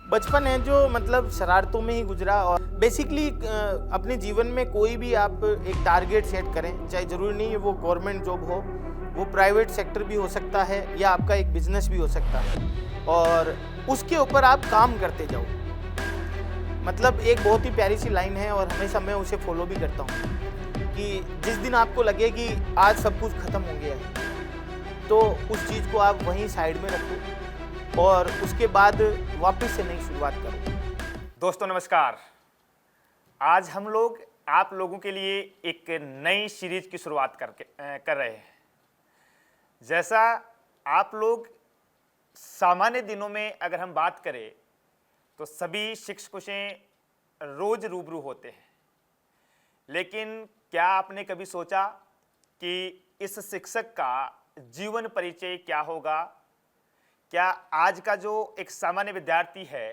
बचपन है जो मतलब शरारतों में ही गुजरा। और बेसिकली अपने जीवन में कोई भी आप एक टारगेट सेट करें, चाहे ज़रूरी नहीं है वो गवर्नमेंट जॉब हो, वो प्राइवेट सेक्टर भी हो सकता है या आपका एक बिजनेस भी हो सकता है, और उसके ऊपर आप काम करते जाओ। मतलब एक बहुत ही प्यारी सी लाइन है और हमेशा मैं उसे फॉलो भी करता हूँ कि जिस दिन आपको लगे कि आज सब कुछ ख़त्म हो गया है, तो उस चीज़ को आप वहीं साइड में रखो और उसके बाद वापस से नई शुरुआत करो। दोस्तों नमस्कार। आज हम लोग आप लोगों के लिए एक नई सीरीज की शुरुआत कर रहे हैं। जैसा आप लोग सामान्य दिनों में अगर हम बात करें तो सभी शिक्षकों से रोज रूबरू होते हैं, लेकिन क्या आपने कभी सोचा कि इस शिक्षक का जीवन परिचय क्या होगा? क्या आज का जो एक सामान्य विद्यार्थी है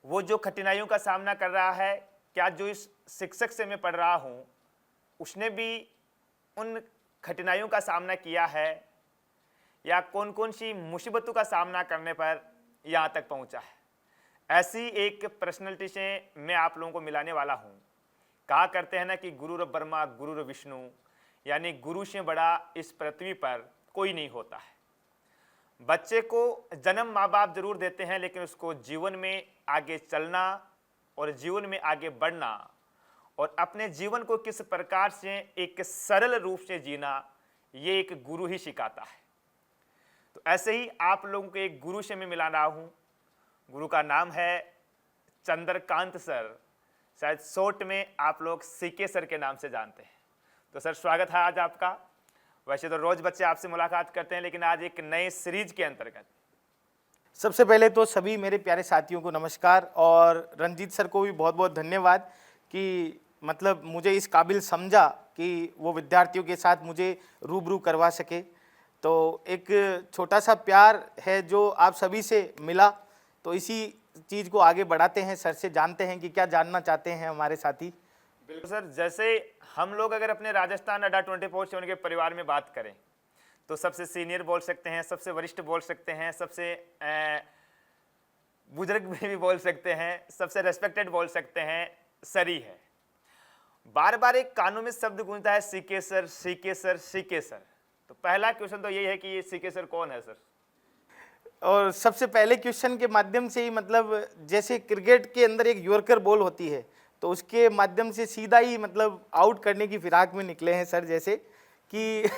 वो जो कठिनाइयों का सामना कर रहा है, क्या जो इस शिक्षक से मैं पढ़ रहा हूँ उसने भी उन कठिनाइयों का सामना किया है, या कौन कौन सी मुसीबतों का सामना करने पर यहाँ तक पहुँचा है? ऐसी एक पर्सनैलिटी से मैं आप लोगों को मिलाने वाला हूँ। कहा करते हैं ना कि गुरुर ब्रह्मा गुरुर विष्णु, यानी गुरु से बड़ा इस पृथ्वी पर कोई नहीं होता है। बच्चे को जन्म माँ बाप जरूर देते हैं, लेकिन उसको जीवन में आगे चलना और जीवन में आगे बढ़ना और अपने जीवन को किस प्रकार से एक सरल रूप से जीना, ये एक गुरु ही सिखाता है। तो ऐसे ही आप लोगों को एक गुरु से मैं मिला रहा हूँ। गुरु का नाम है चंद्रकांत सर, शायद शॉर्ट में आप लोग सीके सर के नाम से जानते हैं। तो सर स्वागत है आज आपका। वैसे तो रोज बच्चे आपसे मुलाकात करते हैं, लेकिन आज एक नए सीरीज के अंतर्गत। सबसे पहले तो सभी मेरे प्यारे साथियों को नमस्कार, और रंजीत सर को भी बहुत बहुत धन्यवाद कि मतलब मुझे इस काबिल समझा कि वो विद्यार्थियों के साथ मुझे रूबरू करवा सके। तो एक छोटा सा प्यार है जो आप सभी से मिला, तो इसी चीज़ को आगे बढ़ाते हैं। सर से जानते हैं कि क्या जानना चाहते हैं हमारे साथी। बिल्कुल सर, जैसे हम लोग अगर अपने राजस्थान अड्डा 24/7 के परिवार में बात करें तो सबसे सीनियर बोल सकते हैं, सबसे वरिष्ठ बोल सकते हैं, सबसे बुजुर्ग भी बोल सकते हैं, सबसे रेस्पेक्टेड बोल सकते हैं, सर ही है। बार बार एक कानों में शब्द गूंजता है CK sir CK sir CK sir. तो पहला क्वेश्चन तो यही है कि ये सीके सर कौन है सर? और सबसे पहले क्वेश्चन के माध्यम से ही मतलब जैसे क्रिकेट के अंदर एक यॉर्कर बॉल होती है, तो उसके माध्यम से सीधा ही मतलब आउट करने की फिराक में निकले हैं सर, जैसे कि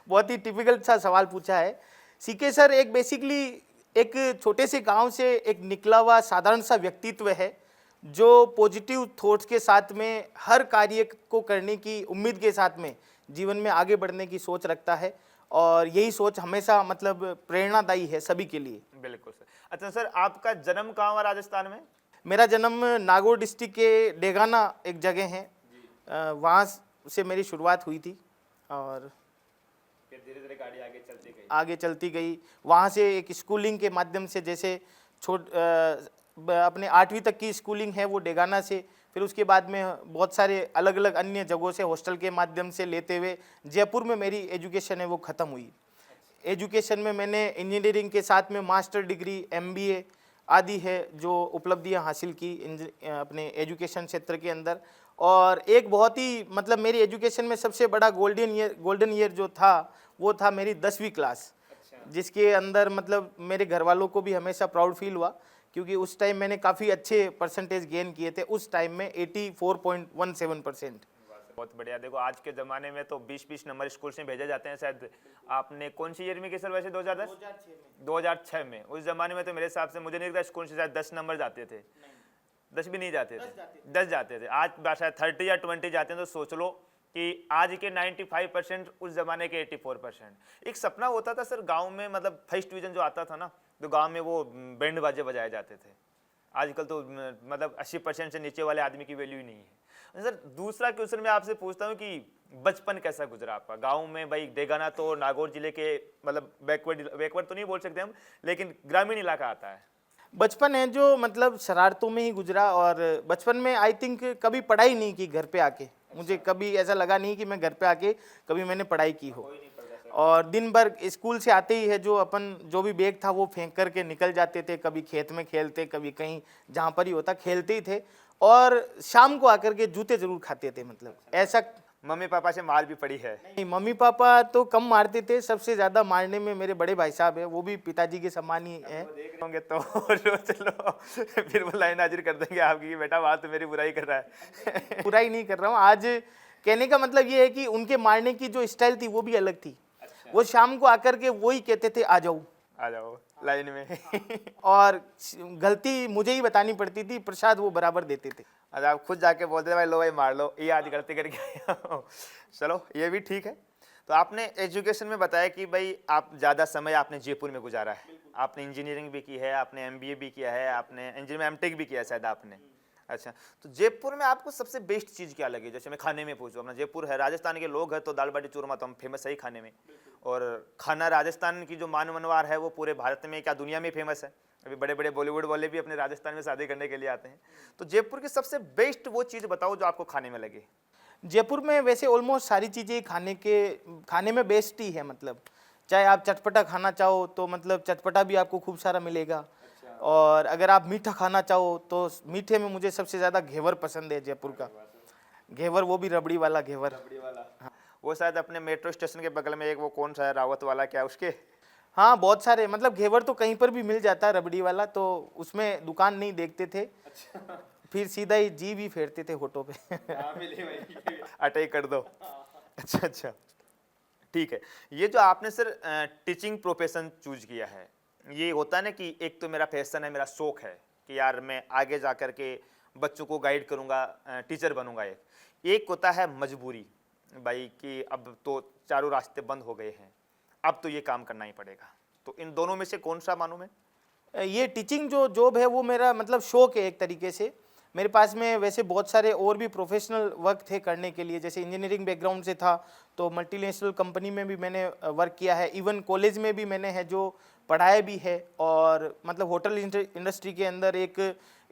बहुत ही टिपिकल सा सवाल पूछा है। सीके सर एक बेसिकली एक छोटे से गांव से एक निकला हुआ साधारण सा व्यक्तित्व है जो पॉजिटिव थॉट्स के साथ में हर कार्य को करने की उम्मीद के साथ में जीवन में आगे बढ़ने की सोच रखता है, और यही सोच हमेशा मतलब प्रेरणादायी है सभी के लिए। बिल्कुल सर। अच्छा सर, आपका जन्म कहाँ हुआ राजस्थान में? मेरा जन्म नागौर डिस्ट्रिक्ट के डेगाना एक जगह है, वहाँ से मेरी शुरुआत हुई थी और फिर धीरे धीरे गाड़ी आगे चलती गई। वहाँ से एक स्कूलिंग के माध्यम से, जैसे अपने 8वीं तक की स्कूलिंग है वो डेगाना से, फिर उसके बाद में बहुत सारे अलग अलग अन्य जगहों से हॉस्टल के माध्यम से लेते हुए जयपुर में मेरी एजुकेशन है वो ख़त्म हुई। एजुकेशन में मैंने इंजीनियरिंग के साथ में मास्टर डिग्री MBA आदि है जो उपलब्धियां हासिल की अपने एजुकेशन क्षेत्र के अंदर। और एक बहुत ही मतलब मेरी एजुकेशन में सबसे बड़ा गोल्डन ईयर जो था वो था मेरी 10वीं क्लास, जिसके अंदर मतलब मेरे घर वालों को भी हमेशा प्राउड फील हुआ, क्योंकि उस टाइम मैंने काफ़ी अच्छे परसेंटेज गेन किए थे। उस टाइम में 84.17%। बहुत बढ़िया। देखो आज के ज़माने में तो 20-20 नंबर स्कूल से भेजे जाते हैं। शायद आपने कौन सी ईयर में की सर? वैसे 2006 में। उस ज़माने में तो मेरे हिसाब से मुझे नहीं लगता स्कूल से शायद 10 नंबर जाते थे। 10 भी नहीं जाते थे, 10 जाते थे। आज शायद 30 या 20 जाते हैं। तो सोच लो कि आज के 95%, उस ज़माने के 84%। एक सपना होता था सर गाँव में, मतलब फर्स्ट डिवीज़न जो आता था ना, तो गाँव में वो बैंड बाजे बजाए जाते थे। आजकल तो मतलब 80% से नीचे वाले आदमी की वैल्यू ही नहीं है। सर दूसरा क्वेश्चन मैं आपसे पूछता हूँ कि बचपन कैसा गुजरा आपका गांव में? भाई डेगाना तो नागौर जिले के मतलब बैकवर्ड तो नहीं बोल सकते हम, लेकिन ग्रामीण इलाका आता है। बचपन है जो मतलब शरारतों में ही गुजरा, और बचपन में आई थिंक कभी पढ़ाई नहीं की घर पे आके। मुझे कभी ऐसा लगा नहीं कि मैं घर पे आके कभी मैंने पढ़ाई की हो। और दिन भर स्कूल से आते ही है जो अपन जो भी बैग था वो फेंक करके निकल जाते थे, कभी खेत में खेलते, कभी कहीं जहाँ पर ही होता खेलते ही थे। और शाम को आकर के जूते जरूर खाते थे, मतलब ऐसा। मम्मी पापा से मार भी पड़ी है? नहीं, मम्मी पापा तो कम मारते थे, सबसे ज़्यादा मारने में मेरे बड़े भाई साहब है, वो भी पिताजी के समान ही है। देख रहे होंगे तो चलो फिर वो लाइन हाजिर कर देंगे आपकी कि बेटा वहाँ तो मेरी बुराई कर रहा है। बुराई नहीं कर रहा हूँ, आज कहने का मतलब ये है कि उनके मारने की जो स्टाइल थी वो भी अलग थी। वो शाम को आकर के वही कहते थे आ जाओ लाइन में। और गलती मुझे ही बतानी पड़ती थी, प्रसाद वो बराबर देते थे। अच्छा, आप खुद जाके बोलते थे भाई लो भाई मार लो, ये आज गलती करके आया हूँ। चलो ये भी ठीक है। तो आपने एजुकेशन में बताया कि भाई आप ज़्यादा समय आपने जयपुर में गुजारा है, आपने इंजीनियरिंग भी की है, आपने एमबीए भी किया है, आपने इंजीनियरिंग में एमटेक भी किया है शायद आपने। अच्छा, तो जयपुर में आपको सबसे बेस्ट चीज़ क्या लगी? जैसे मैं खाने में पूछूँ, अपना जयपुर है, राजस्थान के लोग हैं तो दाल बाटी चूरमा तो हम फेमस है ही खाने में, और खाना राजस्थान की जो मान मनवार है वो पूरे भारत में क्या दुनिया में फेमस है। अभी बड़े बड़े बॉलीवुड वाले भी अपने राजस्थान में शादी करने के लिए आते हैं। तो जयपुर की सबसे बेस्ट वो चीज़ बताओ जो आपको खाने में लगे। जयपुर में वैसे ऑलमोस्ट सारी चीज़ें खाने में बेस्ट ही है, मतलब चाहे आप चटपटा खाना चाहो तो मतलब चटपटा भी आपको खूब सारा मिलेगा। और अगर आप मीठा खाना चाहो तो मीठे में मुझे सबसे ज़्यादा घेवर पसंद है, जयपुर का घेवर, वो भी रबड़ी वाला घेवर। हाँ। वो शायद अपने मेट्रो स्टेशन के बगल में एक वो कौन सा है, रावत वाला क्या उसके? हाँ, बहुत सारे, मतलब घेवर तो कहीं पर भी मिल जाता है रबड़ी वाला, तो उसमें दुकान नहीं देखते थे। अच्छा। फिर सीधा ही जी भी फेरते थे होठों पे। अटई कर दो। अच्छा अच्छा, ठीक है। ये जो आपने सर टीचिंग प्रोफेशन चूज किया है, ये होता है ना कि एक तो मेरा पैशन है, मेरा शौक है कि यार मैं आगे जा कर के बच्चों को गाइड करूंगा, टीचर बनूंगा। एक होता है मजबूरी भाई कि अब तो चारों रास्ते बंद हो गए हैं, अब तो ये काम करना ही पड़ेगा। तो इन दोनों में से कौन सा मानूं मैं? ये टीचिंग जो जॉब है वो मेरा मतलब शौक है एक तरीके से। मेरे पास में वैसे बहुत सारे और भी प्रोफेशनल वर्क थे करने के लिए, जैसे इंजीनियरिंग बैकग्राउंड से था तो मल्टीनेशनल कंपनी में भी मैंने वर्क किया है, इवन कॉलेज में भी मैंने है जो पढ़ाया भी है, और मतलब होटल इंडस्ट्री के अंदर एक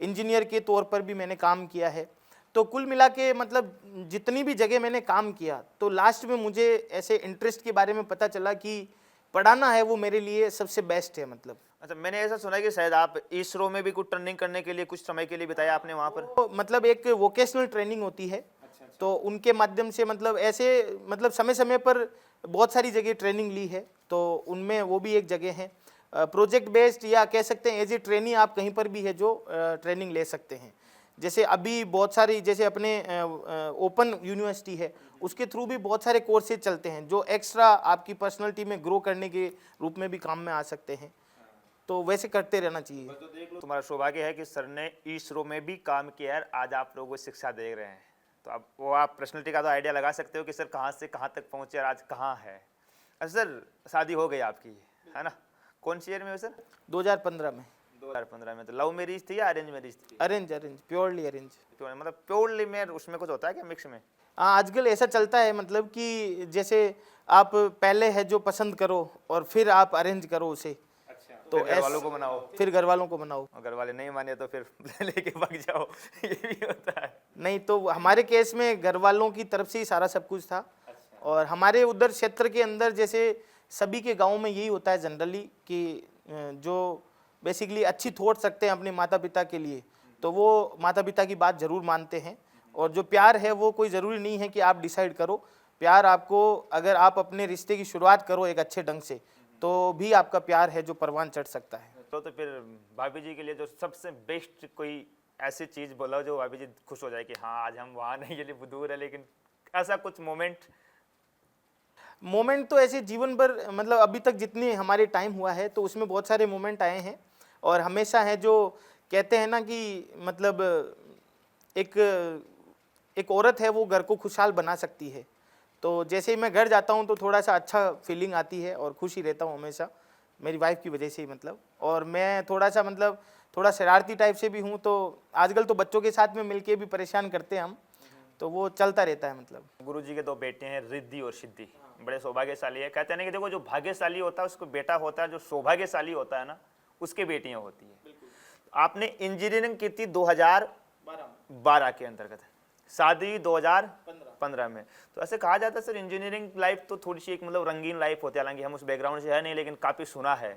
इंजीनियर के तौर पर भी मैंने काम किया है। तो कुल मिला के मतलब जितनी भी जगह मैंने काम किया तो लास्ट में मुझे ऐसे इंटरेस्ट के बारे में पता चला कि पढ़ाना है वो मेरे लिए सबसे बेस्ट है, मतलब। अच्छा, मैंने ऐसा सुना है कि शायद आप इसरो में भी कुछ ट्रेनिंग करने के लिए कुछ समय के लिए बिताया आपने वहाँ पर? तो मतलब एक वोकेशनल ट्रेनिंग होती है। तो उनके माध्यम से मतलब ऐसे मतलब समय समय पर बहुत सारी जगह ट्रेनिंग ली है, तो उनमें वो भी एक जगह है। प्रोजेक्ट बेस्ड या कह सकते हैं एज ए ट्रेनी आप कहीं पर भी है जो ट्रेनिंग ले सकते हैं। जैसे अभी बहुत सारी, जैसे अपने ओपन यूनिवर्सिटी है उसके थ्रू भी बहुत सारे कोर्सेज चलते हैं जो एक्स्ट्रा आपकी पर्सनैलिटी में ग्रो करने के रूप में भी काम में आ सकते हैं, तो वैसे करते रहना चाहिए। तो देख लो, तुम्हारा सौभाग्य है कि सर ने इसरो में भी काम किया है, आज आप लोगों को शिक्षा दे रहे हैं। तो अब वो आप पर्सनैलिटी का तो आइडिया लगा सकते हो कि सर कहाँ से कहाँ तक पहुँचे और आज कहाँ है। अच्छा सर, शादी हो गई आपकी, है ना? कौन सी ईयर में हो सर? 2015 में। 2015 में। तो लव मैरिज थी या अरेंज मैरिज थी? Arrange, purely arrange. तो मतलब प्योरली में उसमें कुछ होता है क्या मिक्स में? हाँ, आजकल ऐसा चलता है, मतलब कि जैसे आप पहले है जो पसंद करो और फिर आप अरेंज करो उसे। अच्छा, तो घर वालों को बनाओ, फिर घर वालों को बनाओ, घर वाले नहीं माने तो फिर लेके भाग जाओ। ये भी होता है? नहीं, तो हमारे केस में घर वालों की तरफ से ही सारा सब कुछ था। और हमारे उधर क्षेत्र के अंदर जैसे सभी के गाँव में यही होता है जनरली कि जो बेसिकली अच्छी थॉट्स रखते हैं अपने माता पिता के लिए, तो वो माता पिता की बात ज़रूर मानते हैं। और जो प्यार है वो कोई ज़रूरी नहीं है कि आप डिसाइड करो, प्यार आपको, अगर आप अपने रिश्ते की शुरुआत करो एक अच्छे ढंग से तो भी आपका प्यार है जो परवान चढ़ सकता है। तो फिर भाभी जी के लिए जो सबसे बेस्ट कोई ऐसी चीज़ बोला जो भाभी जी खुश हो जाए कि हाँ आज हम वहाँ नहीं, ये दूर है, लेकिन ऐसा कुछ मोमेंट तो ऐसे जीवन भर, मतलब अभी तक जितनी हमारे टाइम हुआ है तो उसमें बहुत सारे मोमेंट आए हैं, और हमेशा है जो कहते हैं ना कि मतलब एक औरत है वो घर को खुशहाल बना सकती है। तो जैसे ही मैं घर जाता हूँ तो थोड़ा सा अच्छा फीलिंग आती है और खुश ही रहता हूँ हमेशा, मेरी वाइफ की वजह से ही, मतलब। और मैं थोड़ा सा मतलब थोड़ा शरारती टाइप से भी हूँ, तो आजकल तो बच्चों के साथ में मिलके भी परेशान करते हैं हम, तो वो चलता रहता है, मतलब। गुरु जी के 2 बेटे हैं, रिद्धि और सिद्धि, बड़े सौभाग्यशाली है। कहते हैं ना कि देखो जो भाग्यशाली होता है उसको बेटा होता है, जो सौभाग्यशाली होता है ना उसके बेटियां होती है। आपने इंजीनियरिंग की थी 2012 के अंतर्गत, शादी 2015 15 में। तो ऐसे कहा जाता है सर इंजीनियरिंग लाइफ तो थोड़ी सी एक मतलब रंगीन लाइफ होती है, हालांकि हम उस बैकग्राउंड से है नहीं, लेकिन काफ़ी सुना है।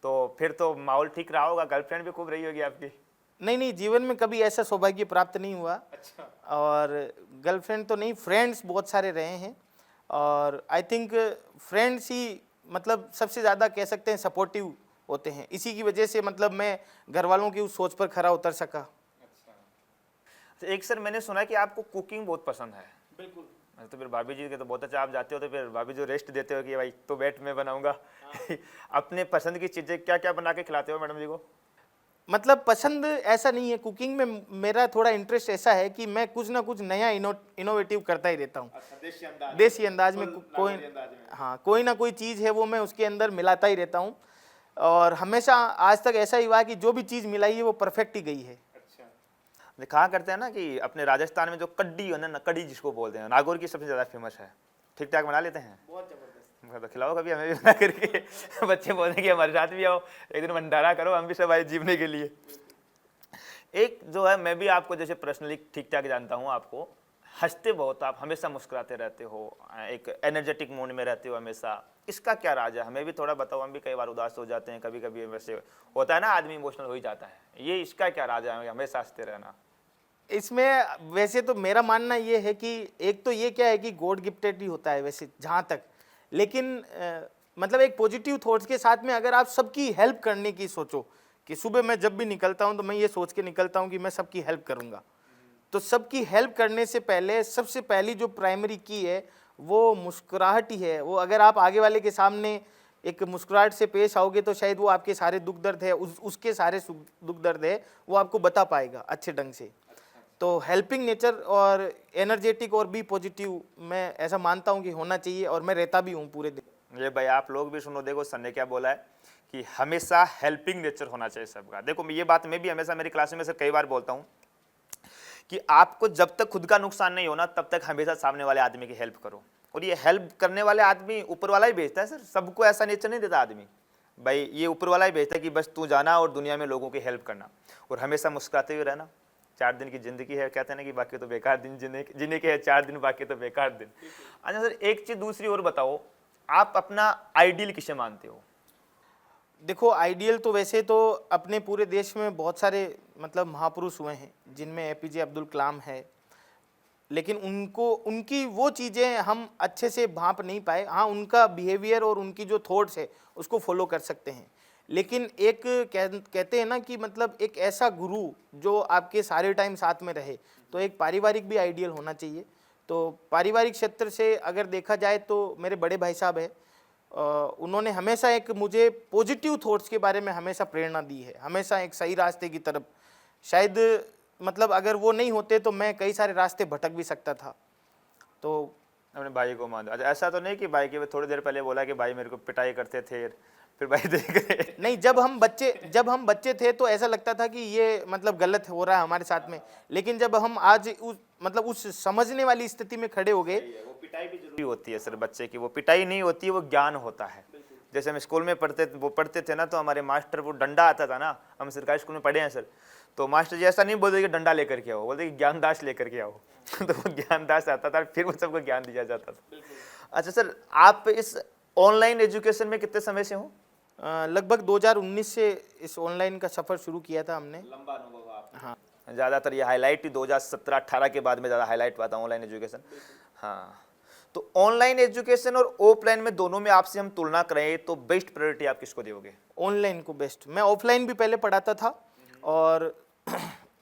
तो फिर तो माहौल ठीक रहा होगा, गर्लफ्रेंड भी खूब रही होगी आपकी? नहीं नहीं, जीवन में कभी ऐसा सौभाग्य प्राप्त नहीं हुआ। अच्छा। और गर्लफ्रेंड तो नहीं, फ्रेंड्स बहुत सारे रहे हैं। और आई थिंक फ्रेंड्स ही मतलब सबसे ज़्यादा कह सकते हैं सपोर्टिव होते हैं। इसी की वजह से मतलब मैं घर वालों की उस सोच पर खरा उतर सका। तो एक सर मैंने सुना है कि आपको कुकिंग बहुत पसंद है। बिल्कुल। तो फिर भाभी जी के तो बहुत अच्छा, आप जाते हो तो फिर भाभी जो रेस्ट देते हो कि भाई तो बैठ मैं बनाऊंगा। अपने पसंद की चीज़ें क्या क्या बना के खिलाते हो मैडम जी को? मतलब पसंद ऐसा नहीं है, कुकिंग में मेरा थोड़ा इंटरेस्ट ऐसा है कि मैं कुछ ना कुछ नया इनोवेटिव करता ही रहता हूँ। देसी अंदाज में कोई, हाँ, कोई ना कोई चीज़ है वो मैं उसके अंदर मिलाता ही रहता हूँ। और हमेशा आज तक ऐसा ही हुआ कि जो भी चीज़ मिलाई है वो परफेक्ट ही गई है। कहा करते हैं ना कि अपने राजस्थान में जो कड्डी है ना, कड़ी जिसको बोलते हैं, नागौर की सबसे ज़्यादा फेमस है। ठीक ठाक बना लेते हैं? बहुत जबरदस्त। तो खिलाओ कभी हमें भी बना करके। बच्चे बोलते कि हमारे साथ भी आओ, एक दिन भंडारा करो, हम भी सब आए जीवने के लिए। एक जो है, मैं भी आपको जैसे पर्सनली ठीक ठाक जानता हूँ, आपको हंसते बहुत, आप हमेशा मुस्कुराते रहते हो, एक एनर्जेटिक मूड में रहते हो हमेशा। इसका क्या राज है, हमें भी थोड़ा बताओ, हम भी कई बार उदास हो जाते हैं, कभी कभी वैसे होता है ना, आदमी इमोशनल हो ही जाता है। ये इसका क्या राज है हमेशा हंसते रहना? इसमें वैसे तो मेरा मानना ये है कि एक तो ये क्या है कि गॉड गिफ्टेड ही होता है वैसे जहाँ तक, लेकिन मतलब एक पॉजिटिव थॉट्स के साथ में अगर आप सबकी हेल्प करने की सोचो कि सुबह मैं जब भी निकलता हूँ तो मैं ये सोच के निकलता हूँ कि मैं सबकी हेल्प करूँगा, तो सबकी हेल्प करने से पहले सबसे पहली जो प्राइमरी की है वो मुस्कुराहट ही है। वो अगर आप आगे वाले के सामने एक मुस्कुराहट से पेश आओगे तो शायद वो आपके सारे दुख दर्द है, उसके सारे दुख दर्द है वो आपको बता पाएगा अच्छे ढंग से। तो हेल्पिंग नेचर और एनर्जेटिक और बी पॉजिटिव, मैं ऐसा मानता हूँ कि होना चाहिए, और मैं रहता भी हूँ पूरे दिन। ये भाई आप लोग भी सुनो, देखो सर ने क्या बोला है कि हमेशा हेल्पिंग नेचर होना चाहिए सबका। देखो ये बात मैं भी हमेशा मेरी क्लास में से कई बार बोलता हूँ कि आपको जब तक खुद का नुकसान नहीं होना तब तक हमेशा सामने वाले आदमी की हेल्प करो। और ये हेल्प करने वाले आदमी ऊपर वाला ही भेजता है सर, सबको ऐसा नेचर नहीं देता आदमी। भाई ये ऊपर वाला ही भेजता है कि बस तू जाना और दुनिया में लोगों की हेल्प करना और हमेशा मुस्कुराते हुए रहना। 4 दिन की जिंदगी है, कहते हैं ना कि बाकी तो बेकार दिन जीने के है 4 दिन, बाकी तो बेकार दिन। अच्छा सर, एक चीज दूसरी और बताओ, आप अपना आइडियल किसे मानते हो? देखो आइडियल तो वैसे तो अपने पूरे देश में बहुत सारे मतलब महापुरुष हुए हैं, जिनमें एपीजे अब्दुल कलाम है, लेकिन उनको उनकी वो चीज़ें हम अच्छे से भांप नहीं पाए। हाँ, उनका बिहेवियर और उनकी जो थॉट्स है उसको फॉलो कर सकते हैं, लेकिन एक कहते हैं ना कि मतलब एक ऐसा गुरु जो आपके सारे टाइम साथ में रहे, तो एक पारिवारिक भी आइडियल होना चाहिए। तो पारिवारिक क्षेत्र से अगर देखा जाए तो मेरे बड़े भाई साहब है, उन्होंने हमेशा एक मुझे पॉजिटिव थॉट्स के बारे में हमेशा प्रेरणा दी है, हमेशा एक सही रास्ते की तरफ। शायद मतलब अगर वो नहीं होते तो मैं कई सारे रास्ते भटक भी सकता था। तो अपने भाई को मान दो। अच्छा, ऐसा तो नहीं कि भाई के थोड़ी देर पहले बोला कि भाई मेरे को पिटाई करते थे, फिर भाई देख रहे? नहीं, जब हम बच्चे थे तो ऐसा लगता था कि ये मतलब गलत हो रहा है हमारे साथ में, लेकिन जब हम आज उस समझने वाली स्थिति में खड़े हो गए। वो पिटाई भी जरूरी होती है सर बच्चे की, वो पिटाई नहीं होती है, वो ज्ञान होता है। जैसे हम स्कूल में पढ़ते थे ना, तो हमारे मास्टर वो डंडा आता था ना, हम सरकारी स्कूल में पढ़े हैं सर, तो मास्टर जी ऐसा नहीं बोलते कि डंडा लेकर के आओ, बोलते कि ज्ञानदास लेकर के आओ। तो वो ज्ञानदास आता था, फिर वो सबको ज्ञान दिया जाता था। अच्छा सर, आप इस ऑनलाइन एजुकेशन में कितने समय से हो? लगभग 2019 से इस ऑनलाइन का सफ़र शुरू किया था हमने। लंबा अनुभव आपका। हाँ, ज़्यादातर ये हाईलाइट ही 2017-18 के बाद में ज़्यादा हाईलाइट हुआ था ऑनलाइन एजुकेशन। हाँ, तो ऑनलाइन एजुकेशन और ऑफलाइन में दोनों में आपसे हम तुलना करें तो बेस्ट प्रायोरिटी आप किसको दोगे? ऑनलाइन को बेस्ट। मैं ऑफलाइन भी पहले पढ़ाता था और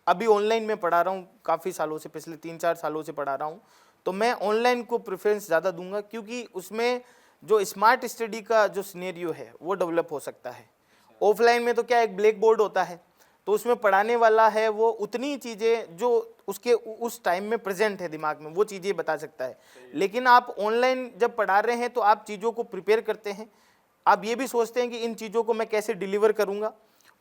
अभी ऑनलाइन में पढ़ा रहा हूँ काफ़ी सालों से, पिछले 3-4 सालों से पढ़ा रहा हूँ। तो मैं ऑनलाइन को प्रेफरेंस ज़्यादा दूंगा, क्योंकि उसमें जो स्मार्ट स्टडी का जो सिनेरियो है वो डेवलप हो सकता है। ऑफलाइन में तो क्या, एक ब्लैक बोर्ड होता है, तो उसमें पढ़ाने वाला है वो उतनी चीज़ें जो उसके उस टाइम में प्रेजेंट है दिमाग में, वो चीज़ें बता सकता है। लेकिन आप ऑनलाइन जब पढ़ा रहे हैं तो आप चीज़ों को प्रिपेयर करते हैं, आप ये भी सोचते हैं कि इन चीज़ों को मैं कैसे डिलीवर करूँगा,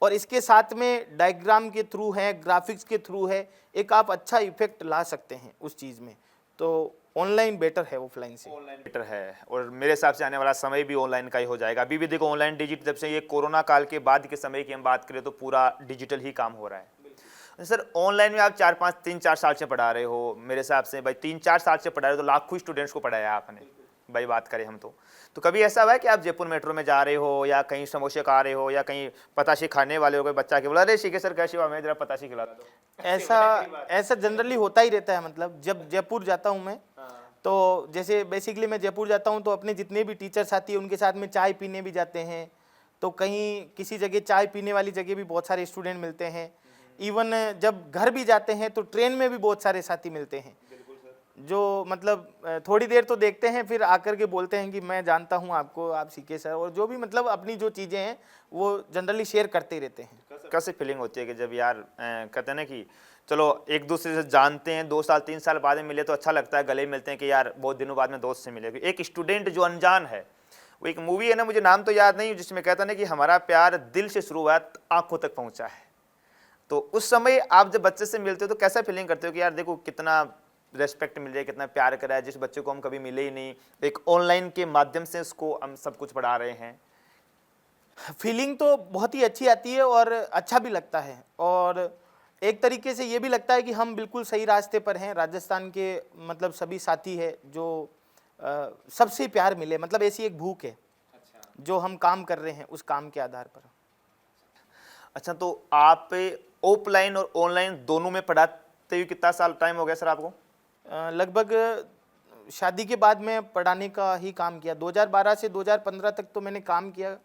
और इसके साथ में डायग्राम के थ्रू है, ग्राफिक्स के थ्रू है, एक आप अच्छा इफेक्ट ला सकते हैं उस चीज़ में। तो ऑनलाइन बेटर है ऑफलाइन से। ऑनलाइन बेटर है, और मेरे हिसाब से आने वाला समय भी ऑनलाइन का ही हो जाएगा। अभी भी देखो ऑनलाइन डिजिटल, जब से ये कोरोना काल के बाद के समय की हम बात करें तो पूरा डिजिटल ही काम हो रहा है। सर ऑनलाइन में आप 3-4 साल से पढ़ा रहे हो, मेरे हिसाब से भाई 3-4 साल से पढ़ा रहे हो तो लाखों स्टूडेंट्स को पढ़ाया आपने भाई, बात करें हम तो कभी ऐसा हुआ है कि आप जयपुर मेट्रो में जा रहे हो या कहीं समोसे खा रहे हो या कहीं पताशे खाने वाले हो, कोई बच्चा के बोला अरे शिके सर कैसे हुआ, मैं जरा पताशे खिला दो? ऐसा जनरली होता ही रहता है। मतलब जब जयपुर जाता हूँ मैं, तो जैसे बेसिकली मैं जयपुर जाता हूँ तो अपने जितने भी टीचर साथी हैं उनके साथ में चाय पीने भी जाते हैं। तो कहीं किसी जगह चाय पीने वाली जगह भी बहुत सारे स्टूडेंट मिलते हैं। इवन जब घर भी जाते हैं तो ट्रेन में भी बहुत सारे साथी मिलते हैं, जो मतलब थोड़ी देर तो देखते हैं, फिर आकर के बोलते हैं कि मैं जानता हूँ आपको, आप सीके सर, और जो भी मतलब अपनी जो चीज़ें हैं वो जनरली शेयर करते ही रहते हैं। कैसे फीलिंग होती है कि जब यार कहते हैं ना कि चलो एक दूसरे से जानते हैं, 2 साल 3 साल बाद में मिले तो अच्छा लगता है, गले मिलते हैं कि यार बहुत दिनों बाद में दोस्त से मिले। एक स्टूडेंट जो अनजान है, वो एक मूवी है ना, मुझे नाम तो याद नहीं, जिसमें कहता ना कि हमारा प्यार दिल से शुरू हुआ आंखों तक पहुंचा है। तो उस समय आप जब बच्चे से मिलते हो तो कैसा फीलिंग करते हो कि यार देखो कितना रेस्पेक्ट मिल जाए, कितना प्यार करा है, जिस बच्चे को हम कभी मिले ही नहीं, एक ऑनलाइन के माध्यम से उसको हम सब कुछ पढ़ा रहे हैं। फीलिंग तो बहुत ही अच्छी आती है और अच्छा भी लगता है, और एक तरीके से ये भी लगता है कि हम बिल्कुल सही रास्ते पर हैं। राजस्थान के मतलब सभी साथी है जो सबसे प्यार मिले, मतलब ऐसी एक भूख है जो हम काम कर रहे हैं उस काम के आधार पर। अच्छा, तो आप ऑफलाइन और ऑनलाइन दोनों में पढ़ाते हुए कितना साल टाइम हो गया सर आपको? लगभग शादी के बाद मैं पढ़ाने का ही काम किया। 2012 से 2015 तक तो मैंने काम किया,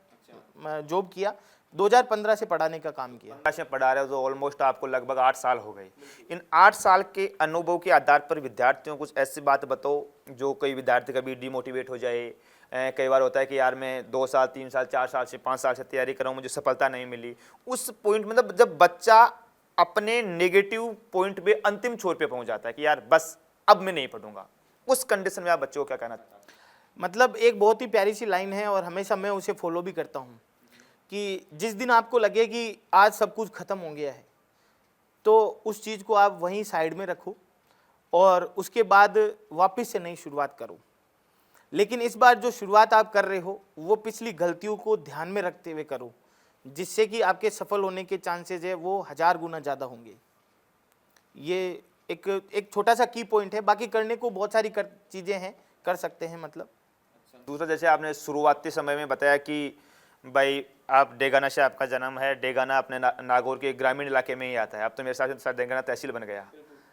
जॉब किया। 2015 से पढ़ाने का काम किया। से पढ़ा रहे हो तो ऑलमोस्ट आपको लगभग 8 साल हो गए। इन 8 साल के अनुभव के आधार पर विद्यार्थियों को कुछ ऐसी बात बताओ जो कोई विद्यार्थी कभी डिमोटिवेट हो जाए। कई बार होता है कि यार मैं 2 साल 3 साल 4 साल से 5 साल से तैयारी कर रहा हूँ, मुझे सफलता नहीं मिली। उस पॉइंट मतलब जब बच्चा अपने नेगेटिव पॉइंट पे अंतिम छोर पे पहुंच जाता है कि यार बस अब मैं नहीं पढ़ूंगा, उस कंडीशन में आप बच्चों को क्या कहना चाहते हैं? मतलब एक बहुत ही प्यारी सी लाइन है और हमेशा मैं उसे फॉलो भी करता हूँ कि जिस दिन आपको लगे कि आज सब कुछ खत्म हो गया है, तो उस चीज़ को आप वहीं साइड में रखो और उसके बाद वापस से नई शुरुआत करो। लेकिन इस बार जो शुरुआत आप कर रहे हो वो पिछली गलतियों को ध्यान में रखते हुए करो, जिससे कि आपके सफल होने के चांसेस है वो 1000 गुना ज़्यादा होंगे। ये एक छोटा सा की पॉइंट है। बाकी करने को बहुत सारी चीज़ें हैं, कर सकते हैं। मतलब दूसरा, जैसे आपने शुरुआती समय में बताया कि भाई आप डेगाना से आपका जन्म है, डेगाना अपने नागौर के ग्रामीण इलाके में ही आता है। अब तो मेरे साथ डेगाना तहसील बन गया।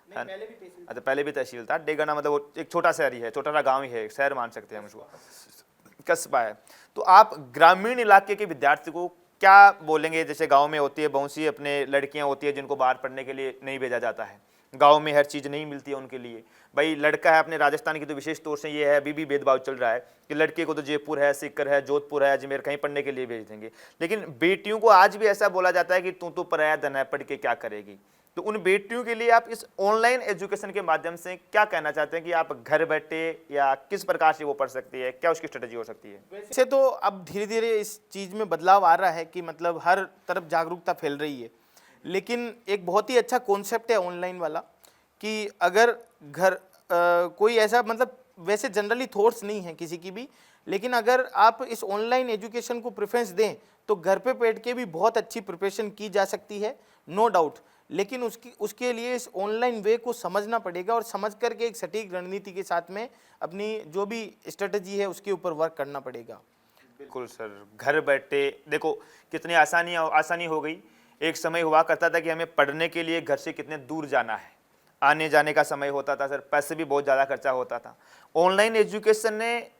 अच्छा, पहले भी तहसील था। डेगाना मतलब वो एक छोटा शहर ही है, छोटा सा गाँव ही है, शहर मान सकते हैं हम उसको, कस्बा है। तो आप ग्रामीण इलाके के विद्यार्थी को क्या बोलेंगे? जैसे गाँव में होती है बहुत सी अपने लड़कियाँ होती है जिनको बाहर पढ़ने के लिए नहीं भेजा जाता है, गांव में हर चीज़ नहीं मिलती है उनके लिए। भाई लड़का है, अपने राजस्थान की तो विशेष तौर से ये है, अभी भी भेदभाव चल रहा है कि लड़के को तो जयपुर है, सीकर है, जोधपुर है, अजमेर कहीं पढ़ने के लिए भेज देंगे। लेकिन बेटियों को आज भी ऐसा बोला जाता है कि तू तो पराया धन है, पढ़ के क्या करेगी। तो उन बेटियों के लिए आप इस ऑनलाइन एजुकेशन के माध्यम से क्या कहना चाहते हैं कि आप घर बैठे या किस प्रकार से वो पढ़ सकती है, क्या उसकी स्ट्रेटेजी हो सकती है? वैसे तो अब धीरे धीरे इस चीज़ में बदलाव आ रहा है कि मतलब हर तरफ जागरूकता फैल रही है। लेकिन एक बहुत ही अच्छा कॉन्सेप्ट है ऑनलाइन वाला कि अगर घर कोई ऐसा मतलब वैसे जनरली थॉट्स नहीं है किसी की भी, लेकिन अगर आप इस ऑनलाइन एजुकेशन को प्रेफरेंस दें तो घर पे बैठ के भी बहुत अच्छी प्रिपरेशन की जा सकती है, नो डाउट। लेकिन उसके लिए इस ऑनलाइन वे को समझना पड़ेगा और समझ करके एक सटीक रणनीति के साथ में अपनी जो भी स्ट्रेटजी है उसके ऊपर वर्क करना पड़ेगा। बिल्कुल सर, घर बैठे देखो कितनी आसानी हो गई। एक समय हुआ करता था कि हमें पढ़ने के लिए घर से कितने दूर जाना है, आने जाने का समय होता था सर, पैसे भी बहुत ज़्यादा खर्चा होता था। ऑनलाइन एजुकेशन ने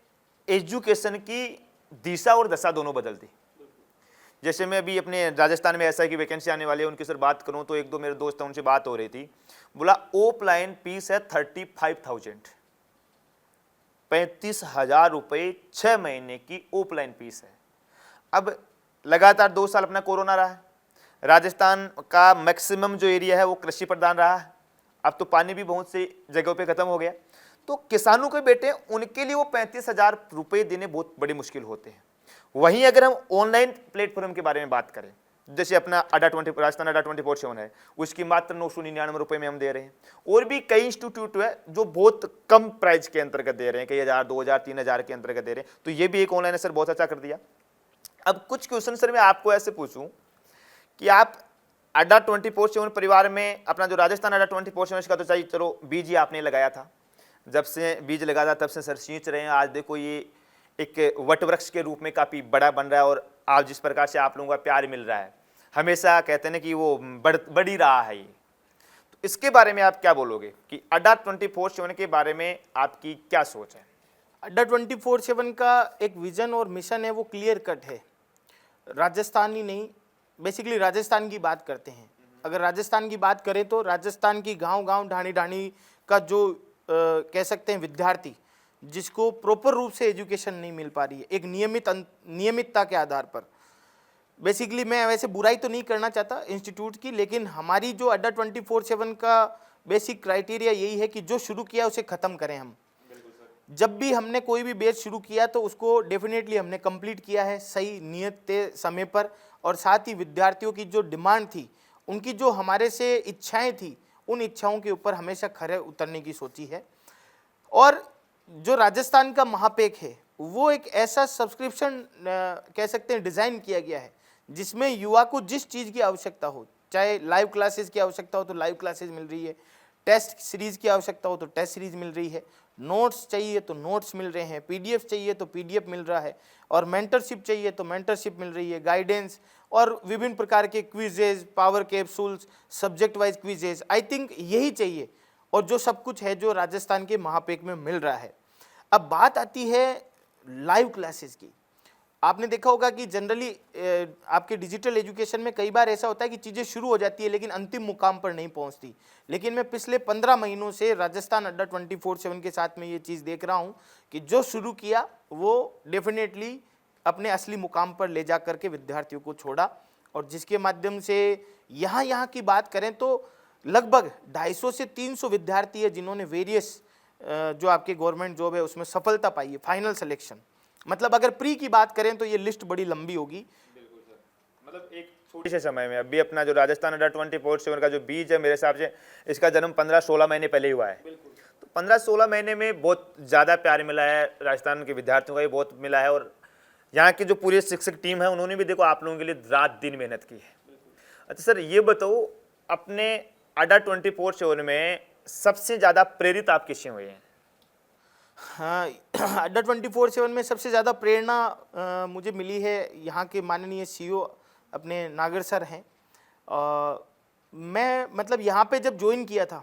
एजुकेशन की दिशा और दशा दोनों बदल दी। जैसे मैं अभी अपने राजस्थान में ऐसा है कि वैकेंसी आने वाली है, उनकी सर बात करूं तो 1-2 मेरे दोस्त हैं, उनसे बात हो रही थी। बोला ऑफलाइन फीस है 35,000, 35,000 रुपये 6 महीने की ऑफलाइन फीस है। अब लगातार 2 साल अपना कोरोना रहा है, राजस्थान का मैक्सिमम जो एरिया है वो कृषि प्रधान रहा है। अब तो पानी भी बहुत सी जगहों पे खत्म हो गया, तो किसानों के बेटे उनके लिए वो 35,000 रुपये देने बहुत बड़ी मुश्किल होते हैं। वहीं अगर हम ऑनलाइन प्लेटफॉर्म के बारे में बात करें, जैसे अपना राजस्थान अड्डा 24/7 है, उसकी मात्र 999 रुपये में हम दे रहे हैं। और भी कई इंस्टीट्यूट है जो बहुत कम प्राइस के अंतर्गत दे रहे हैं, कई 1000, 2000, 3000 के अंतर्गत दे रहे हैं। तो ये भी एक ऑनलाइन सर बहुत अच्छा कर दिया। अब कुछ क्वेश्चन सर मैं आपको ऐसे पूछूं कि आप अड्डा 24/7 परिवार में अपना जो राजस्थान अड्डा 24/7 इसका तो चाहिए, चलो बीज ही आपने लगाया था, जब से बीज लगाया था तब से सर सींच रहे हैं। आज देखो ये एक वट वृक्ष के रूप में काफ़ी बड़ा बन रहा है, और आज जिस प्रकार से आप लोगों का प्यार मिल रहा है, हमेशा कहते हैं ना कि वो बढ़ ही रहा है ये। तो इसके बारे में आप क्या बोलोगे कि अड्डा 24/7 के बारे में आपकी क्या सोच है? अड्डा 24/7 का एक विजन और मिशन है, वो क्लियर कट है। राजस्थान ही नहीं, बेसिकली राजस्थान की बात करते हैं। अगर राजस्थान की बात करें तो राजस्थान की गांव-गांव, ढाणी-ढाणी का जो कह सकते हैं विद्यार्थी, जिसको प्रॉपर रूप से एजुकेशन नहीं मिल पा रही है एक नियमितता के आधार पर। बेसिकली मैं वैसे बुराई तो नहीं करना चाहता इंस्टीट्यूट की, लेकिन हमारी जो अड्डा 24/7 का बेसिक क्राइटेरिया यही है कि जो शुरू किया उसे ख़त्म करें हम। जब भी हमने कोई भी बैच शुरू किया तो उसको डेफिनेटली हमने कंप्लीट किया है सही नियत तय समय पर, और साथ ही विद्यार्थियों की जो डिमांड थी, उनकी जो हमारे से इच्छाएं थी, उन इच्छाओं के ऊपर हमेशा खरे उतरने की सोची है। और जो राजस्थान का महापेक है, वो एक ऐसा सब्सक्रिप्शन कह सकते हैं डिज़ाइन किया गया है जिसमें युवा को जिस चीज़ की आवश्यकता हो, चाहे लाइव क्लासेस की आवश्यकता हो तो लाइव क्लासेस मिल रही है, टेस्ट सीरीज़ की आवश्यकता हो तो टेस्ट सीरीज़ मिल रही है, नोट्स चाहिए तो नोट्स मिल रहे हैं, पीडीएफ चाहिए तो पीडीएफ मिल रहा है, और मेंटरशिप चाहिए तो मेंटरशिप मिल रही है, गाइडेंस और विभिन्न प्रकार के quizzes, power capsules, subject wise quizzes. I think यही चाहिए, और जो सब कुछ है जो राजस्थान के महापेक में मिल रहा है। अब बात आती है लाइव क्लासेस की। आपने देखा होगा कि जनरली आपके डिजिटल एजुकेशन में कई बार ऐसा होता है कि चीज़ें शुरू हो जाती है लेकिन अंतिम मुकाम पर नहीं पहुंचती। लेकिन मैं पिछले 15 महीनों से राजस्थान अड्डा 24/7 के साथ में ये चीज़ देख रहा हूं कि जो शुरू किया वो डेफिनेटली अपने असली मुकाम पर ले जा करके विद्यार्थियों को छोड़ा, और जिसके माध्यम से यहाँ की बात करें तो लगभग 250 से 300 विद्यार्थी है जिन्होंने वेरियस जो आपके गवर्नमेंट जॉब है उसमें सफलता पाई है, फाइनल सिलेक्शन। मतलब अगर प्री की बात करें तो ये लिस्ट बड़ी लंबी होगी। बिल्कुल सर, मतलब एक छोटे से समय में अभी अपना जो राजस्थान अड्डा 24/7 का जो बीज है, मेरे हिसाब से इसका जन्म 15-16 महीने पहले ही हुआ है। तो 15-16 महीने में बहुत ज़्यादा प्यार मिला है, राजस्थान के विद्यार्थियों का भी बहुत मिला है, और यहाँ की जो पूरी शिक्षक टीम है उन्होंने भी देखो आप लोगों के लिए रात दिन मेहनत की है। अच्छा सर, ये बताओ अपने अड्डा 24/7 में सबसे ज़्यादा प्रेरित आप किससे हुए हैं? हाँ, अड्डा 24/7 में सबसे ज़्यादा प्रेरणा मुझे मिली है यहाँ के माननीय सीईओ अपने नागर सर हैं। मैं मतलब यहाँ पे जब ज्वाइन किया था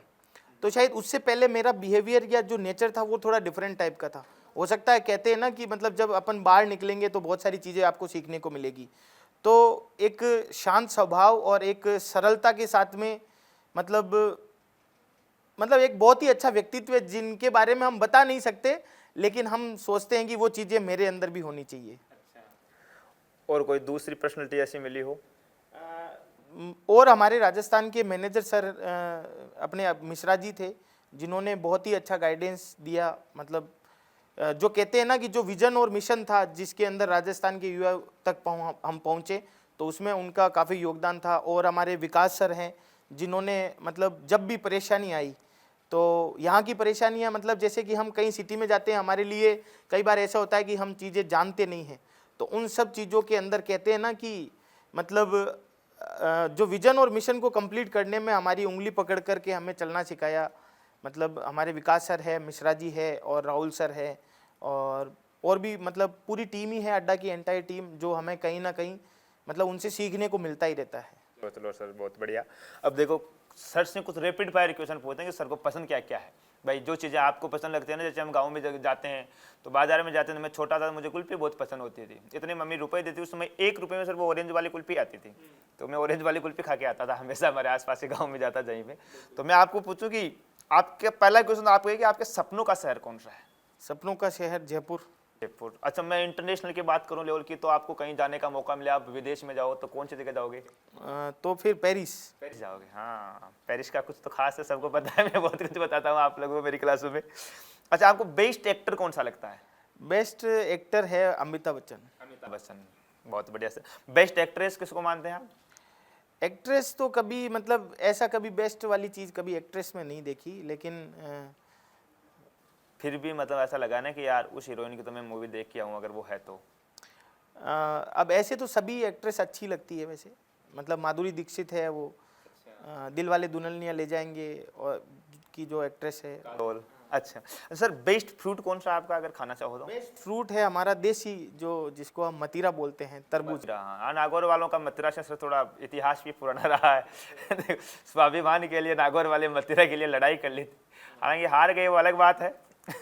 तो शायद उससे पहले मेरा बिहेवियर या जो नेचर था वो थोड़ा डिफरेंट टाइप का था। हो सकता है, कहते हैं ना कि मतलब जब अपन बाहर निकलेंगे तो बहुत सारी चीज़ें आपको सीखने को मिलेगी। तो एक शांत स्वभाव और एक सरलता के साथ में मतलब एक बहुत ही अच्छा व्यक्तित्व है जिनके बारे में हम बता नहीं सकते, लेकिन हम सोचते हैं कि वो चीज़ें मेरे अंदर भी होनी चाहिए। और कोई दूसरी पर्सनैलिटी ऐसी मिली हो? और हमारे राजस्थान के मैनेजर सर अपने मिश्रा जी थे जिन्होंने बहुत ही अच्छा गाइडेंस दिया। मतलब जो कहते हैं ना कि जो विजन और मिशन था जिसके अंदर राजस्थान के युवा तक हम पहुँचे, तो उसमें उनका काफ़ी योगदान था। और हमारे विकास सर हैं जिन्होंने मतलब जब भी परेशानी आई तो यहाँ की परेशानियाँ, मतलब जैसे कि हम कहीं सिटी में जाते हैं, हमारे लिए कई बार ऐसा होता है कि हम चीज़ें जानते नहीं हैं, तो उन सब चीज़ों के अंदर कहते हैं ना कि मतलब जो विजन और मिशन को कंप्लीट करने में हमारी उंगली पकड़ करके हमें चलना सिखाया। मतलब हमारे विकास सर है, मिश्रा जी है और राहुल सर है, और भी मतलब पूरी टीम ही है, अड्डा की एंटायर टीम, जो हमें कहीं ना कहीं मतलब उनसे सीखने को मिलता ही रहता है। चलो सर, बहुत बढ़िया। अब देखो सर से कुछ रैपिड फायर क्वेश्चन पूछते हैं कि सर को पसंद क्या क्या है। भाई जो चीज़ें आपको पसंद लगती है ना, जैसे हम गांव में जाते हैं तो बाजार में जाते हैं, तो मैं छोटा था, मुझे कुल्फी बहुत पसंद होती थी। इतने मम्मी रुपए देती उस समय, 1 रुपये में सर वो ऑरेंज वाली कुल्फी आती थी, तो मैं ऑरेंज वाली कुल्फी खा के आता था हमेशा, हमारे आसपास के गाँव में जाता जहीं पे। तो मैं आपको पूछूँ कि आपका पहला क्वेश्चन आपको है कि आपके सपनों का शहर कौन सा है? सपनों का शहर जयपुर। जयपुर। अच्छा, मैं इंटरनेशनल की बात करूं लेवल की, तो आपको कहीं जाने का मौका मिले, आप विदेश में जाओ, तो कौन सी जगह जाओगे? तो फिर पेरिस। पेरिस जाओगे? हाँ, पेरिस का कुछ तो खास है, सबको पता है, मैं बहुत कुछ बताता हूँ आप लोगों को मेरी क्लासों में। अच्छा, आपको बेस्ट एक्टर कौन सा लगता है? बेस्ट एक्टर है अमिताभ बच्चन। अमिताभ बच्चन, बहुत बढ़िया से। बेस्ट एक्ट्रेस किसको मानते हैं आप? एक्ट्रेस तो कभी मतलब ऐसा कभी बेस्ट वाली चीज़ कभी एक्ट्रेस में नहीं देखी, लेकिन फिर भी मतलब ऐसा लगा ना कि यार उस हीरोइन की तो मैं मूवी देख के आऊँ अगर वो है तो। अब ऐसे तो सभी एक्ट्रेस अच्छी लगती है वैसे, मतलब माधुरी दीक्षित है, वो दिलवाले दुल्हनिया ले जाएंगे और की जो एक्ट्रेस है। रोल। अच्छा सर, बेस्ट फ्रूट कौन सा आपका अगर खाना चाहो तो? बेस्ट फ्रूट है हमारा देसी, जो जिसको हम मतीरा बोलते हैं, तरबूज। हाँ, नागौर वालों का मदिरा से थोड़ा इतिहास भी पुराना रहा है। स्वाभिमान के लिए नागौर वाले मदिरा के लिए लड़ाई कर ली थी, हालांकि हार गए वो अलग बात है।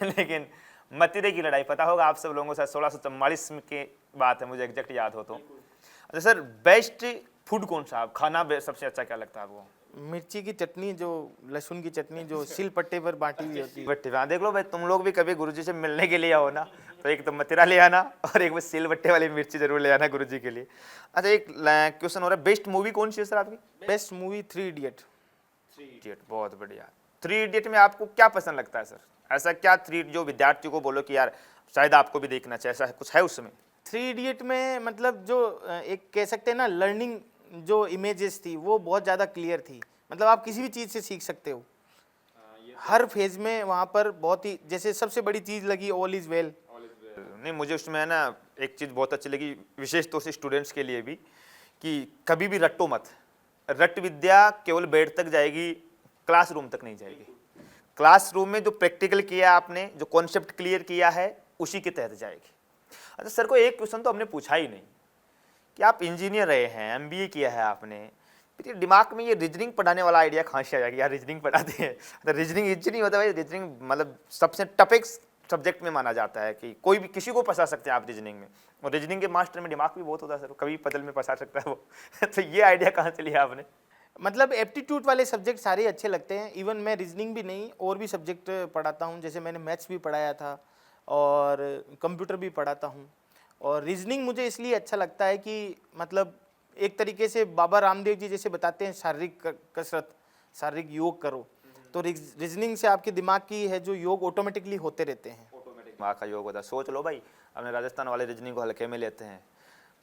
लेकिन मदिरे की लड़ाई पता होगा आप सब लोगों को, 1644 की बात है, मुझे एग्जैक्ट याद हो तो। अच्छा सर, बेस्ट फूड कौन सा आप खाना सबसे अच्छा क्या लगता है आपको? मिर्ची की चटनी, जो लहसुन की चटनी जो सिल पट्टे पर बांटी हुई होती है। बट्टे, हाँ देख लो भाई, तुम लोग भी कभी गुरुजी से मिलने के लिए आओ ना, तो एक तो मदिरा ले आना और एक वो सिल बट्टे वाली मिर्ची जरूर ले आना गुरुजी के लिए। अच्छा एक क्वेश्चन हो रहा है, बेस्ट मूवी कौन सी है सर आपकी? Best movie 3 idiot. बहुत बढ़िया। 3 इडियट में आपको क्या पसंद लगता है सर? ऐसा क्या 3 जो विद्यार्थियों को बोलो कि यार शायद आपको भी देखना चाहिए, ऐसा कुछ है उसमें? 3 इडियट में मतलब जो एक कह सकते हैं ना, लर्निंग जो इमेजेस थी वो बहुत ज़्यादा क्लियर थी। मतलब आप किसी भी चीज़ से सीख सकते हो हर फेज में। वहाँ पर बहुत ही, जैसे सबसे बड़ी चीज़ लगी ऑल इज़ वेल। नहीं, मुझे उसमें है ना एक चीज़ बहुत अच्छी लगी, विशेष तौर से स्टूडेंट्स के लिए भी, कि कभी भी रटो मत। रट विद्या केवल बेड तक जाएगी, क्लासरूम तक नहीं जाएगी। क्लासरूम में जो प्रैक्टिकल किया आपने, जो कॉन्सेप्ट क्लियर किया है, उसी के तहत जाएगी। अच्छा सर को एक क्वेश्चन तो हमने पूछा ही नहीं कि आप इंजीनियर रहे हैं, MBA किया है आपने, फिर दिमाग में ये रीजनिंग पढ़ाने वाला आइडिया कहाँ से आया कि यार रीजनिंग पढ़ाते हैं? तो रीजनिंग इजी नहीं होता भाई, रीजनिंग मतलब सबसे टफेस्ट सब्जेक्ट में माना जाता है कि कोई भी किसी को फंसा सकते हैं आप रीजनिंग में, और रीजनिंग के मास्टर में दिमाग भी बहुत होता है सर, कभी पजल में फंसा सकता है वो। तो ये आइडिया कहाँ से लिया आपने? मतलब एप्टीट्यूड वाले सब्जेक्ट सारे अच्छे लगते हैं। इवन मैं रीजनिंग भी नहीं, और भी सब्जेक्ट पढ़ाता हूँ, जैसे मैंने मैथ्स भी पढ़ाया था और कंप्यूटर भी पढ़ाता हूँ। और रीजनिंग मुझे इसलिए अच्छा लगता है कि मतलब एक तरीके से बाबा रामदेव जी जैसे बताते हैं, शारीरिक कसरत, शारीरिक योग करो, तो रीजनिंग से आपके दिमाग की है जो योग ऑटोमेटिकली होते रहते हैं। दिमाग का योग होता है। सोच लो भाई, अपने राजस्थान वाले रीजनिंग को हल्के में लेते हैं।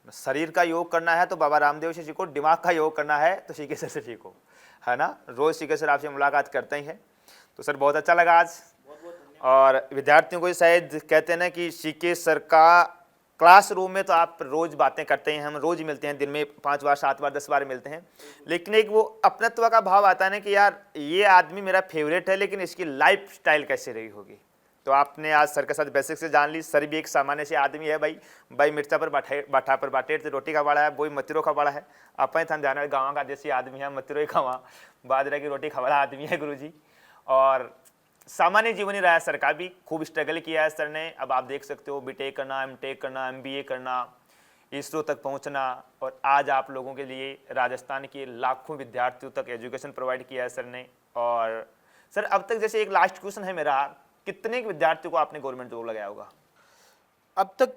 शरीर का योग करना है तो बाबा रामदेव से सीखो, दिमाग का योग करना है तो सीके सर से सीखो, है ना। रोज सीके सर आपसे मुलाकात करते ही हैं। तो सर बहुत अच्छा लगा आज, और विद्यार्थियों को शायद कहते हैं ना कि सीके सर का क्लासरूम में तो आप रोज बातें करते हैं, हम रोज मिलते हैं, दिन में 5 बार 7 बार 10 बार मिलते हैं, लेकिन एक वो अपनत्व का भाव आता है ना कि यार ये आदमी मेरा फेवरेट है, लेकिन इसकी लाइफ स्टाइल कैसे रही होगी। तो आपने आज सर के साथ बेसिक से जान ली। सर भी एक सामान्य से आदमी है भाई मिर्चा पर बाठा पर बाटे रोटी का बड़ा है, वही मतिरो का बड़ा है। अपन थान जाना गाँव का देसी आदमी है, मतिरो ही खावा बाजरा की रोटी खवाला आदमी है गुरुजी। और सामान्य जीवन ही रहा है सर का भी, खूब स्ट्रगल किया है सर ने। अब आप देख सकते हो बीटेक करना, एमटेक करना, MBA करना, इसरो तक पहुंचना, और आज आप लोगों के लिए राजस्थान के लाखों विद्यार्थियों तक एजुकेशन प्रोवाइड किया है सर ने। और सर अब तक जैसे एक लास्ट क्वेश्चन है मेरा, कितने विद्यार्थियों को आपने गवर्नमेंट जॉब लगाया होगा? अब तक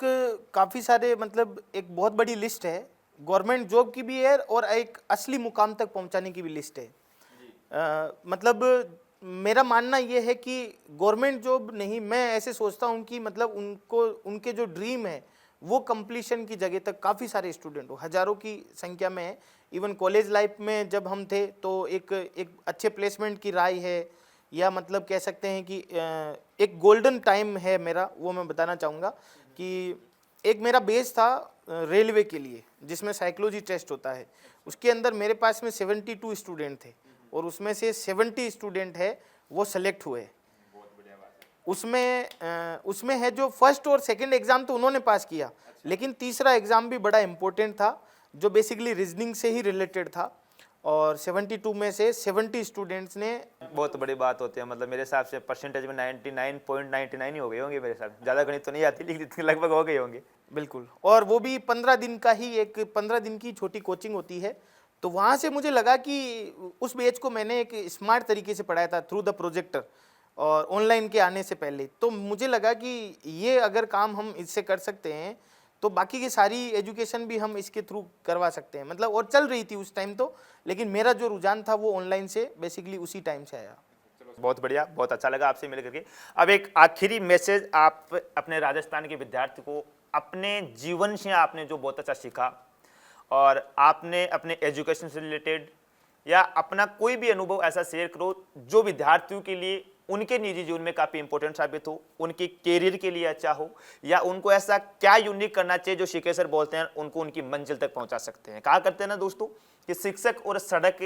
काफ़ी सारे, मतलब एक बहुत बड़ी लिस्ट है, गवर्नमेंट जॉब की भी है और एक असली मुकाम तक पहुंचाने की भी लिस्ट है। मतलब मेरा मानना ये है कि गवर्नमेंट जॉब नहीं, मैं ऐसे सोचता हूँ कि मतलब उनको उनके जो ड्रीम है वो कंप्लीशन की जगह तक काफ़ी सारे स्टूडेंट हो, हज़ारों की संख्या में है। इवन कॉलेज लाइफ में जब हम थे तो एक अच्छे प्लेसमेंट की राय है, या मतलब कह सकते हैं कि एक गोल्डन टाइम है मेरा, वो मैं बताना चाहूँगा कि एक मेरा बेस था रेलवे के लिए, जिसमें साइकोलॉजी टेस्ट होता है। उसके अंदर मेरे पास में 72 स्टूडेंट थे, और उसमें से 70 स्टूडेंट है वो सेलेक्ट हुए। उसमें है जो फर्स्ट और सेकंड एग्ज़ाम तो उन्होंने पास किया, लेकिन तीसरा एग्ज़ाम भी बड़ा इम्पोर्टेंट था, जो बेसिकली रीजनिंग से ही रिलेटेड था, और 72 में से 70 स्टूडेंट्स ने। बहुत बड़ी बात होती है, मतलब मेरे हिसाब से परसेंटेज में 99.99 ही हो गए होंगे मेरे साथ। ज़्यादा गणित तो नहीं आती, लेकिन लगभग हो गए होंगे। बिल्कुल, और वो भी 15 दिन का ही, एक 15 दिन की छोटी कोचिंग होती है। तो वहाँ से मुझे लगा कि उस बैच को मैंने एक स्मार्ट तरीके से पढ़ाया था थ्रू द प्रोजेक्टर, और ऑनलाइन के आने से पहले। तो मुझे लगा कि ये अगर काम हम इससे कर सकते हैं तो बाकी की सारी एजुकेशन भी हम इसके थ्रू करवा सकते हैं। मतलब और चल रही थी उस टाइम तो, लेकिन मेरा जो रुझान था वो ऑनलाइन से बेसिकली उसी टाइम से आया। बहुत बढ़िया, बहुत अच्छा लगा आपसे मिल करके। अब एक आखिरी मैसेज आप अपने राजस्थान के विद्यार्थी को, अपने जीवन से आपने जो बहुत अच्छा सीखा, और आपने अपने एजुकेशन से रिलेटेड या अपना कोई भी अनुभव ऐसा शेयर करो जो विद्यार्थियों के लिए उनके निजी जीवन में काफ़ी इंपॉर्टेंट साबित हो, उनके कैरियर के लिए अच्छा हो, या उनको ऐसा क्या यूनिक करना चाहिए जो शिक्षक सर बोलते हैं उनको उनकी मंजिल तक पहुंचा सकते हैं। कहा करते हैं ना दोस्तों कि शिक्षक और सड़क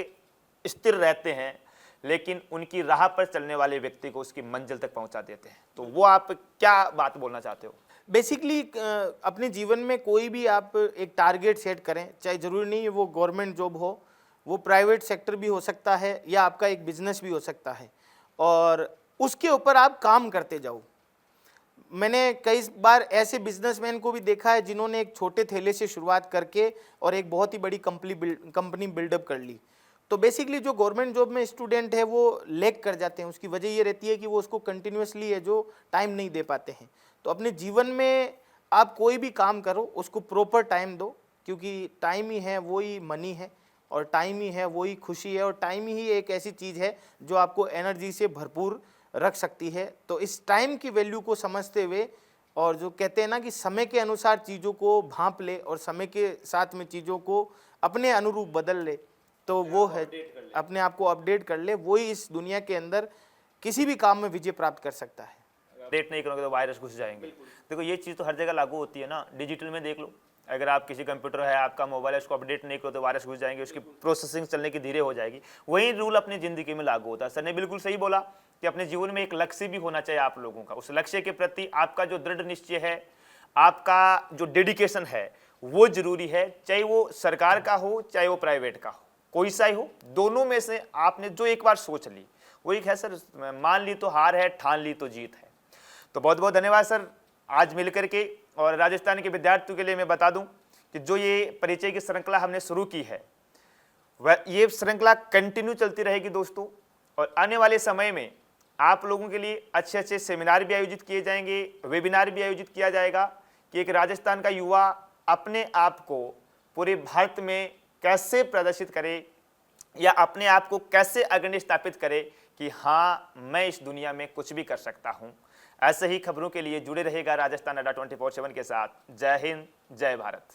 स्थिर रहते हैं, लेकिन उनकी राह पर चलने वाले व्यक्ति को उसकी मंजिल तक पहुंचा देते हैं। तो वो आप क्या बात बोलना चाहते हो? बेसिकली अपने जीवन में कोई भी आप एक टारगेट सेट करें, चाहे ज़रूरी नहीं है वो गवर्नमेंट जॉब हो, वो प्राइवेट सेक्टर भी हो सकता है या आपका एक बिजनेस भी हो सकता है, और उसके ऊपर आप काम करते जाओ। मैंने कई बार ऐसे बिजनेसमैन को भी देखा है जिन्होंने एक छोटे थैले से शुरुआत करके और एक बहुत ही बड़ी कंपनी बिल्डअप कर ली। तो बेसिकली जो गवर्नमेंट जॉब में स्टूडेंट है वो लैग कर जाते हैं, उसकी वजह ये रहती है कि वो उसको कंटिन्यूसली है जो टाइम नहीं दे पाते हैं। तो अपने जीवन में आप कोई भी काम करो उसको प्रॉपर टाइम दो, क्योंकि टाइम ही है वही मनी है, और टाइम ही है वही खुशी है, और टाइम ही एक ऐसी चीज़ है जो आपको एनर्जी से भरपूर रख सकती है। तो इस टाइम की वैल्यू को समझते हुए, और जो कहते हैं ना कि समय के अनुसार चीज़ों को भांप ले और समय के साथ में चीज़ों को अपने अनुरूप बदल ले, तो वो है अपने आप को अपडेट कर ले, वही इस दुनिया के अंदर किसी भी काम में विजय प्राप्त कर सकता है। अपडेट नहीं करोगे तो वायरस घुस जाएंगे। देखो ये चीज़ तो हर जगह लागू होती है ना, डिजिटल में देख लो, अगर आप किसी कंप्यूटर है, आपका मोबाइल है, उसको अपडेट नहीं करो तो वायरस घुस जाएंगे, उसकी प्रोसेसिंग चलने की धीरे हो जाएगी। वही रूल अपनी ज़िंदगी में लागू होता है। सर ने बिल्कुल सही बोला कि अपने जीवन में एक लक्ष्य भी होना चाहिए आप लोगों का। उस लक्ष्य के प्रति आपका जो दृढ़ निश्चय है, आपका जो डेडिकेशन है, वो जरूरी है। चाहे वो सरकार का हो, चाहे वो प्राइवेट का हो, कोई सा ही हो, दोनों में से आपने जो एक बार सोच ली वो एक है सर, मान ली तो हार है, ठान ली तो जीत है। तो बहुत बहुत धन्यवाद सर आज मिलकर के। और राजस्थान के विद्यार्थियों के लिए मैं बता दूं कि जो ये परिचय की श्रृंखला हमने शुरू की है, वह ये श्रृंखला कंटिन्यू चलती रहेगी दोस्तों। और आने वाले समय में आप लोगों के लिए अच्छे अच्छे सेमिनार भी आयोजित किए जाएंगे, वेबिनार भी आयोजित किया जाएगा कि एक राजस्थान का युवा अपने आप को पूरे भारत में कैसे प्रदर्शित करे, या अपने आप को कैसे अग्रणी स्थापित करे कि हाँ मैं इस दुनिया में कुछ भी कर सकता हूँ। ऐसे ही खबरों के लिए जुड़े रहेगा राजस्थान अड्डा 24/7 के साथ। जय हिंद, जय भारत।